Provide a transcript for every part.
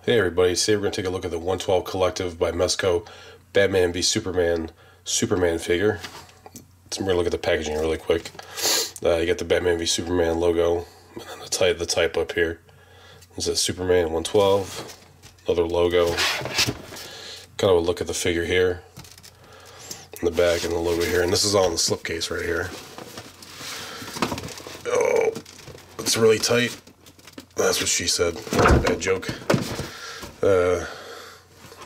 Hey everybody, today we're going to take a look at the 112 Collective by Mezco Batman v Superman figure. So we're going to look at the packaging really quick. You got the Batman v Superman logo, and then the type up here. This is Superman 112, another logo. Kind of a look at the figure here, in the back, and the logo here. And this is all in the slipcase right here. Oh, it's really tight. That's what she said. That's a bad joke.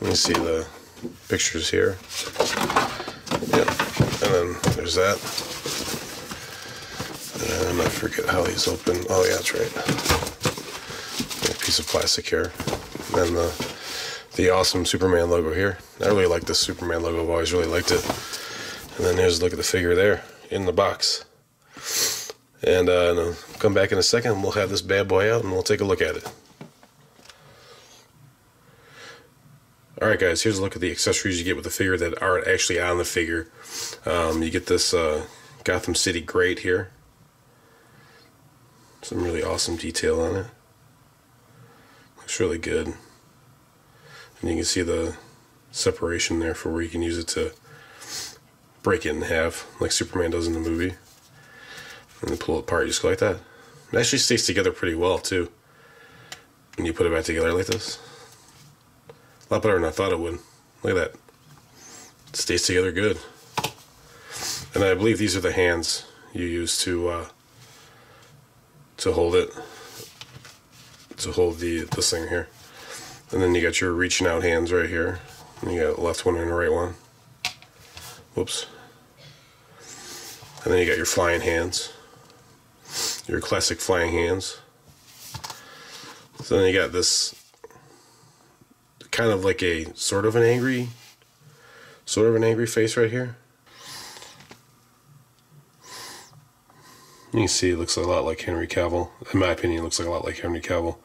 Let me see the pictures here. Yep, and then there's that. And I forget how these open. Oh yeah, that's right. A piece of plastic here. And the awesome Superman logo here. I really like this Superman logo. I've always really liked it. And then here's a look at the figure there in the box. And I'll come back in a second and we'll have this bad boy out and we'll take a look at it. Alright guys, here's a look at the accessories you get with the figure that aren't actually on the figure. You get this Gotham City grate here. Some really awesome detail on it. Looks really good. And you can see the separation there for where you can use it to break it in half, like Superman does in the movie. And then pull it apart, you just go like that. It actually stays together pretty well too when you put it back together like this. A lot better than I thought it would. Look at that. It stays together good. And I believe these are the hands you use to hold it. To hold this thing here. And then you got your reaching out hands right here. And you got a left one and a right one. Whoops. And then you got your flying hands. Your classic flying hands. So then you got this kind of like a sort of an angry face right here. You can see it looks a lot like Henry Cavill. In my opinion, it looks like a lot like Henry Cavill.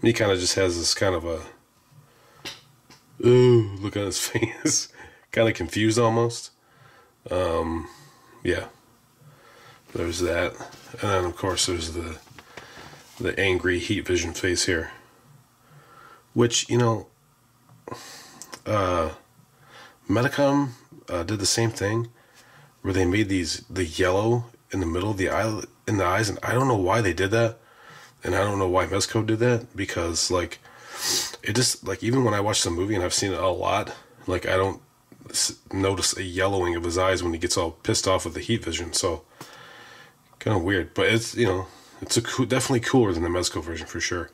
He kind of just has this kind of a ooh look on his face. Kind of confused almost. Yeah. There's that. And then of course there's the angry heat vision face here. Which, you know, Medicom did the same thing where they made the yellow in the middle of the eye, in the eyes, and I don't know why they did that, and I don't know why Mezco did that, because like it just, like, even when I watch the movie, and I've seen it a lot, like I don't notice a yellowing of his eyes when he gets all pissed off with the heat vision. So kind of weird, but it's, you know, it's definitely cooler than the Mezco version for sure.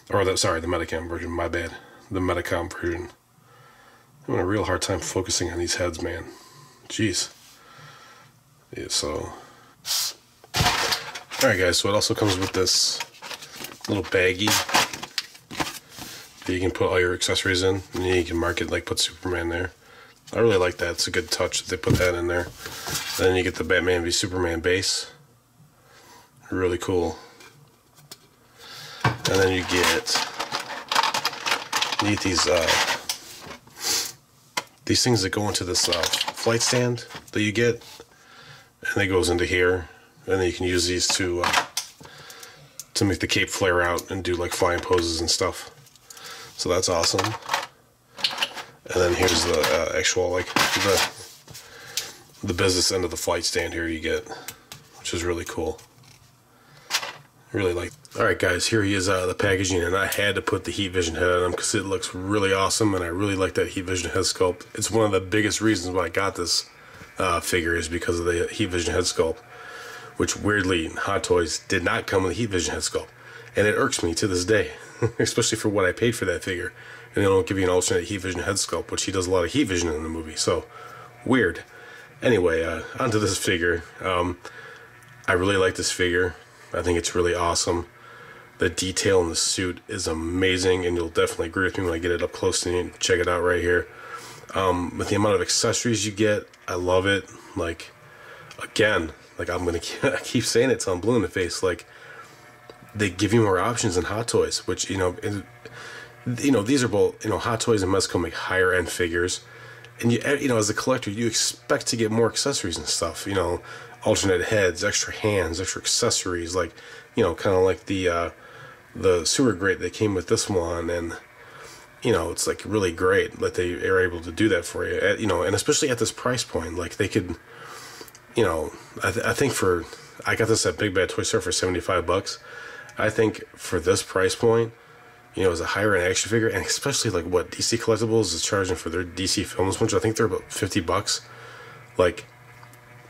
Or the Medicam version, my bad. The Medicom version. I'm having a real hard time focusing on these heads, man. Jeez. Yeah, so. Alright guys, so it also comes with this little baggie that you can put all your accessories in. And you can mark it, like put Superman there. I really like that. It's a good touch that they put that in there. And then you get the Batman v Superman base. Really cool. And then you get these things that go into this flight stand that you get, and it goes into here, and then you can use these to make the cape flare out and do like flying poses and stuff. So that's awesome. And then here's the actual, like, the business end of the flight stand here you get, which is really cool. Really like. Alright guys, here he is out of the packaging, and I had to put the heat vision head on him because it looks really awesome, and I really like that heat vision head sculpt. It's one of the biggest reasons why I got this figure, is because of the heat vision head sculpt, which weirdly Hot Toys did not come with a heat vision head sculpt, and it irks me to this day, especially for what I paid for that figure, and they don't give you an alternate heat vision head sculpt, which he does a lot of heat vision in the movie, so weird. Anyway, onto this figure. I really like this figure. I think it's really awesome. The detail in the suit is amazing, and you'll definitely agree with me when I get it up close and check it out right here. With the amount of accessories you get, I love it. Like, again, like I'm gonna keep saying it till I'm blue in the face. Like, they give you more options than Hot Toys, which, you know, these are both, you know, Hot Toys and Mezco make higher end figures, and you know, as a collector, you expect to get more accessories and stuff. You know, alternate heads, extra hands, extra accessories, like, you know, kind of like the the sewer grate that came with this one, and you know, it's like really great that they are able to do that for you, you know, and especially at this price point, like they could, you know, I think I got this at Big Bad Toy Store for $75. I think for this price point, you know, as a higher end action figure, and especially like what DC Collectibles is charging for their DC films, which I think they're about $50. Like,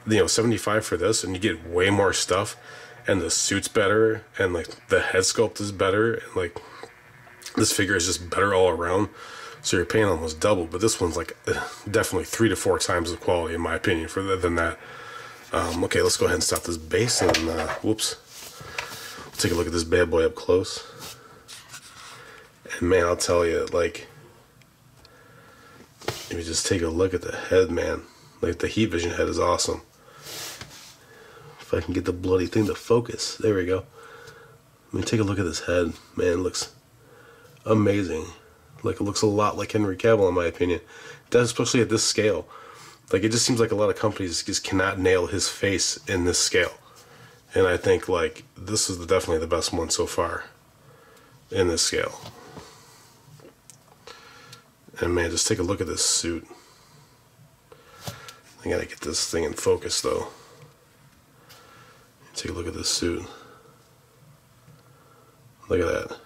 you know, 75 for this, and you get way more stuff, and the suit's better, and like the head sculpt is better, and like this figure is just better all around. So you're paying almost double, but this one's like definitely 3 to 4 times the quality, in my opinion, than that. Okay, let's go ahead and stop this base, and whoops, take a look at this bad boy up close. And man, I'll tell you, like, if you just take a look at the head, man, like the heat vision head is awesome. If I can get the bloody thing to focus, there we go. I mean, take a look at this head, man, it looks amazing. Like, it looks a lot like Henry Cavill, in my opinion. It does, especially at this scale. Like, it just seems like a lot of companies just cannot nail his face in this scale. And I think, like, this is definitely the best one so far in this scale. And man, just take a look at this suit. I gotta get this thing in focus, though. Take a look at this suit. Look at that.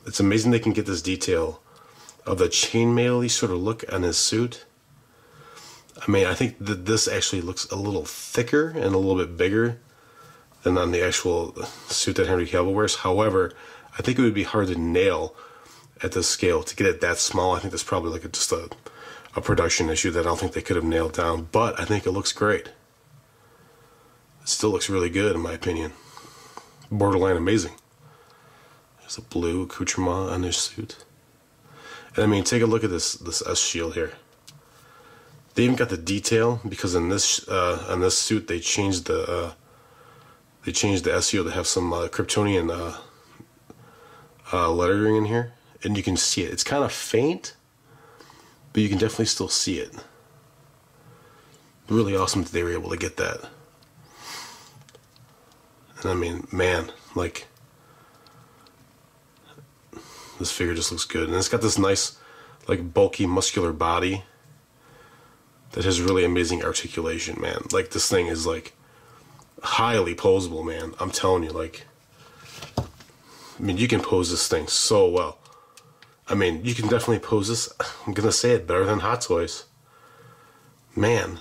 It's amazing they can get this detail of the chainmail-y sort of look on his suit. I mean, I think that this actually looks a little thicker and a little bit bigger than on the actual suit that Henry Cavill wears. However, I think it would be hard to nail at this scale. To get it that small, I think that's probably like just a production issue that I don't think they could have nailed down. But I think it looks great. It still looks really good, in my opinion. Borderline amazing. There's a blue accoutrement on this suit. And I mean, take a look at this S shield here. They even got the detail, because in this on this suit they changed the S shield to have some Kryptonian lettering in here, and you can see it. It's kind of faint, but you can definitely still see it. Really awesome that they were able to get that. And I mean, man, like, this figure just looks good, and it's got this nice, like, bulky, muscular body that has really amazing articulation, man. Like, this thing is, like, highly posable, man. I'm telling you, like, I mean, you can pose this thing so well. I mean, you can definitely pose this, I'm gonna say it, better than Hot Toys. Man,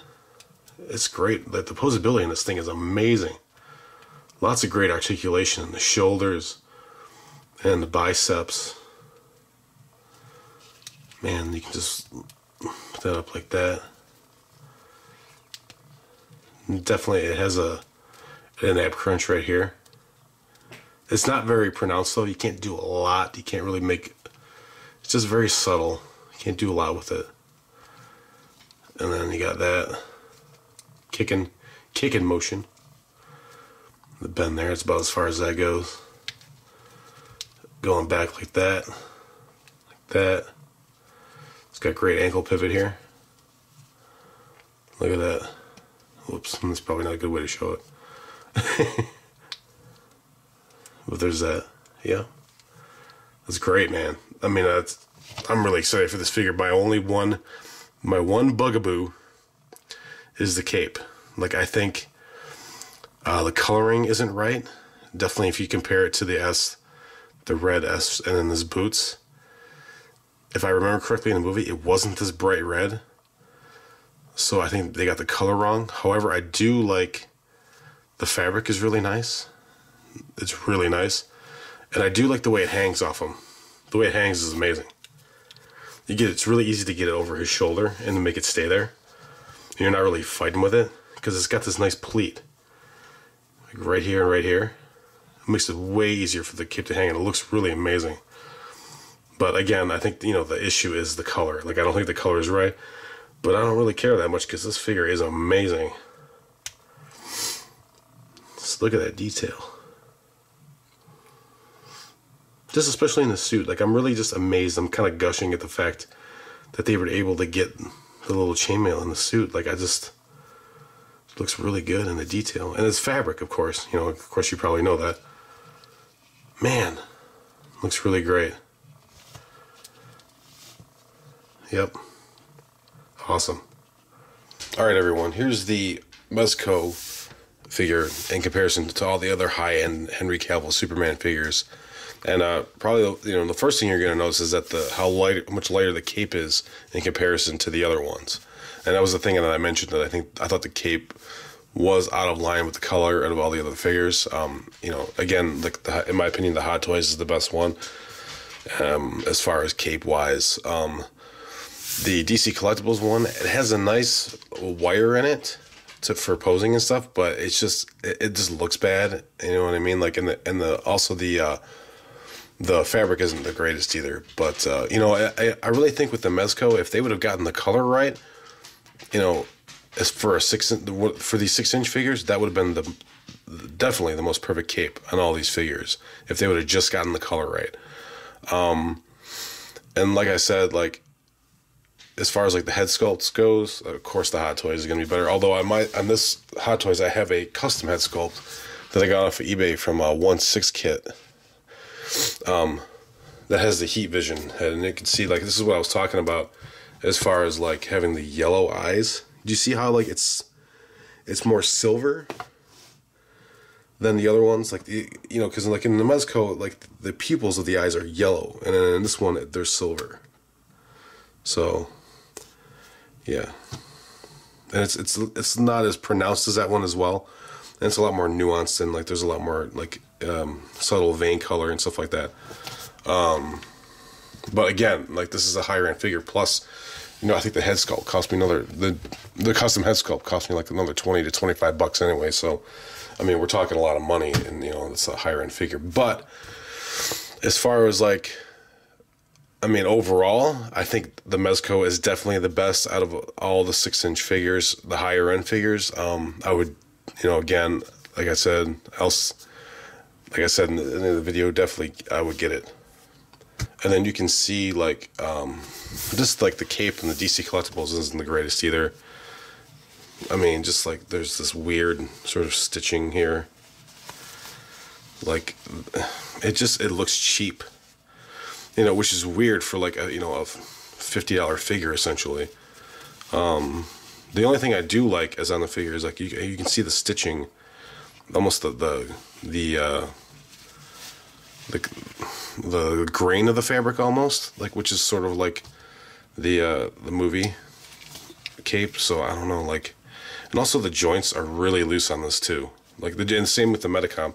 it's great. Like, the posability in this thing is amazing. Lots of great articulation in the shoulders and the biceps. Man, you can just put that up like that. Definitely, it has an ab crunch right here. It's not very pronounced, though. You can't do a lot. You can't really make... It's just very subtle. You can't do a lot with it. And then you got that kicking motion. The bend there, it's about as far as that goes. Going back like that. Like that. It's got great ankle pivot here. Look at that. Whoops, that's probably not a good way to show it. But there's that. Yeah. That's great, man. I mean, I'm really excited for this figure. My one bugaboo is the cape. Like, I think the coloring isn't right. Definitely if you compare it to the red S, and then this boots. If I remember correctly in the movie, it wasn't this bright red. So I think they got the color wrong. However, I do like the fabric is really nice. It's really nice. And I do like the way it hangs off him. The way it hangs is amazing. It's really easy to get it over his shoulder and to make it stay there. And you're not really fighting with it, because it's got this nice pleat. Like right here and right here. It makes it way easier for the cape to hang, and it looks really amazing. But again, I think, you know, the issue is the color. Like, I don't think the color is right. But I don't really care that much, because this figure is amazing. Just look at that detail. Just especially in the suit. Like, I'm really just amazed. I'm kind of gushing at the fact that they were able to get the little chainmail in the suit. Like, it looks really good in the detail. And it's fabric, of course. You know, of course you probably know that. man, looks really great. Yep. Awesome. Alright everyone, here's the Mezco figure in comparison to all the other high-end Henry Cavill Superman figures. And probably, the first thing you're going to notice is that how much lighter the cape is in comparison to the other ones. And that was the thing that I mentioned, that I thought the cape was out of line with the color out of all the other figures. Again, in my opinion, the Hot Toys is the best one as far as cape-wise. The DC Collectibles one, it has a nice wire in it for posing and stuff, but it just looks bad. You know what I mean? Like also the fabric isn't the greatest either. But I really think with the Mezco, if they would have gotten the color right, as for these 6-inch figures, that would have been definitely the most perfect cape on all these figures if they would have just gotten the color right. And like I said, as far as the head sculpts goes, of course the Hot Toys is going to be better. Although on this Hot Toys, I have a custom head sculpt that I got off of eBay from a 1/6 kit. That has the heat vision head, and you can see this is what I was talking about as far as having the yellow eyes. Do you see how it's more silver than the other ones? Because in the Mezco, the pupils of the eyes are yellow, and then in this one they're silver. So yeah, and it's not as pronounced as that one as well, and it's a lot more nuanced, and there's a lot more subtle vein color and stuff like that. But again, this is a higher end figure. Plus, I think the head sculpt cost me the custom head sculpt cost me another $20 to $25 anyway. So, I mean, we're talking a lot of money, and it's a higher end figure. But as far as overall, I think the Mezco is definitely the best out of all the 6-inch figures, the higher end figures. I would, again, like I said in the video, definitely I would get it. And then you can see just the cape and the DC Collectibles isn't the greatest either. I mean, just there's this weird sort of stitching here. It looks cheap. Which is weird for a $50 figure essentially. The only thing I do like is on the figure is you can see the stitching, almost the grain of the fabric almost, which is sort of the movie cape. So I don't know, and also the joints are really loose on this too. And same with the Metacom.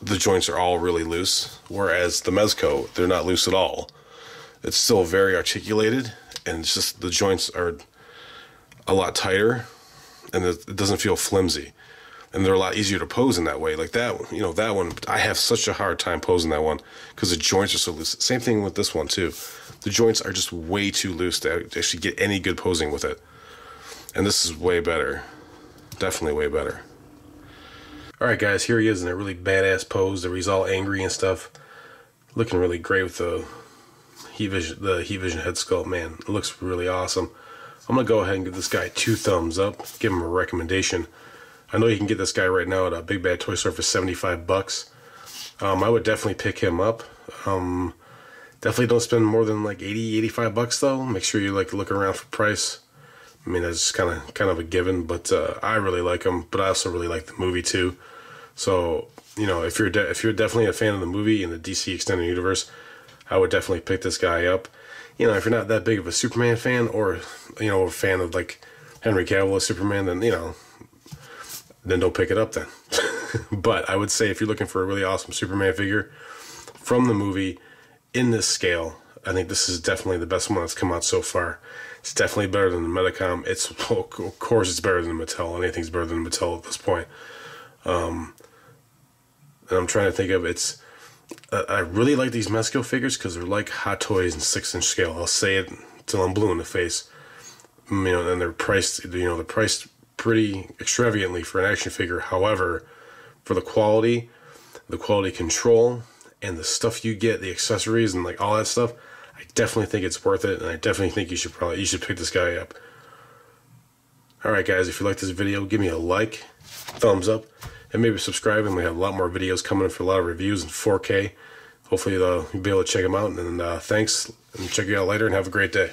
The joints are all really loose, whereas the Mezco, they're not loose at all. It's still very articulated, and it's just the joints are a lot tighter, and it doesn't feel flimsy, and they're a lot easier to pose in that way. That one, I have such a hard time posing that one because the joints are so loose. Same thing with this one too. The joints are just way too loose to actually get any good posing with it, and this is way better, definitely way better. Alright guys, here he is in a really badass pose where he's all angry and stuff. Looking really great with the heat vision head sculpt, man. It looks really awesome. I'm going to go ahead and give this guy 2 thumbs up, give him a recommendation. I know you can get this guy right now at a Big Bad Toy Store for $75. I would definitely pick him up. Definitely don't spend more than $80-85 though. Make sure you look around for price. I mean, that's kind of a given, but I really like him, but I also really like the movie too. So, if you're definitely a fan of the movie and the DC Extended Universe, I would definitely pick this guy up. If you're not that big of a Superman fan, or a fan of Henry Cavill as Superman, then then don't pick it up then. But I would say if you're looking for a really awesome Superman figure from the movie in this scale, I think this is definitely the best one that's come out so far. It's definitely better than the Metacom. Of course, it's better than Mattel. Anything's better than Mattel at this point. And I'm trying to think of I really like these Mezco figures because they're like Hot Toys in 6-inch scale. I'll say it till I'm blue in the face. And they're priced. They're priced pretty extravagantly for an action figure. However, for the quality control, and the stuff you get, the accessories and all that stuff, I definitely think it's worth it, and I definitely think you should pick this guy up. Alright guys, if you like this video, give me a like, thumbs up, and maybe subscribe, and we have a lot more videos coming for a lot of reviews in 4K. Hopefully you'll be able to check them out, and thanks, and check you out later, and have a great day.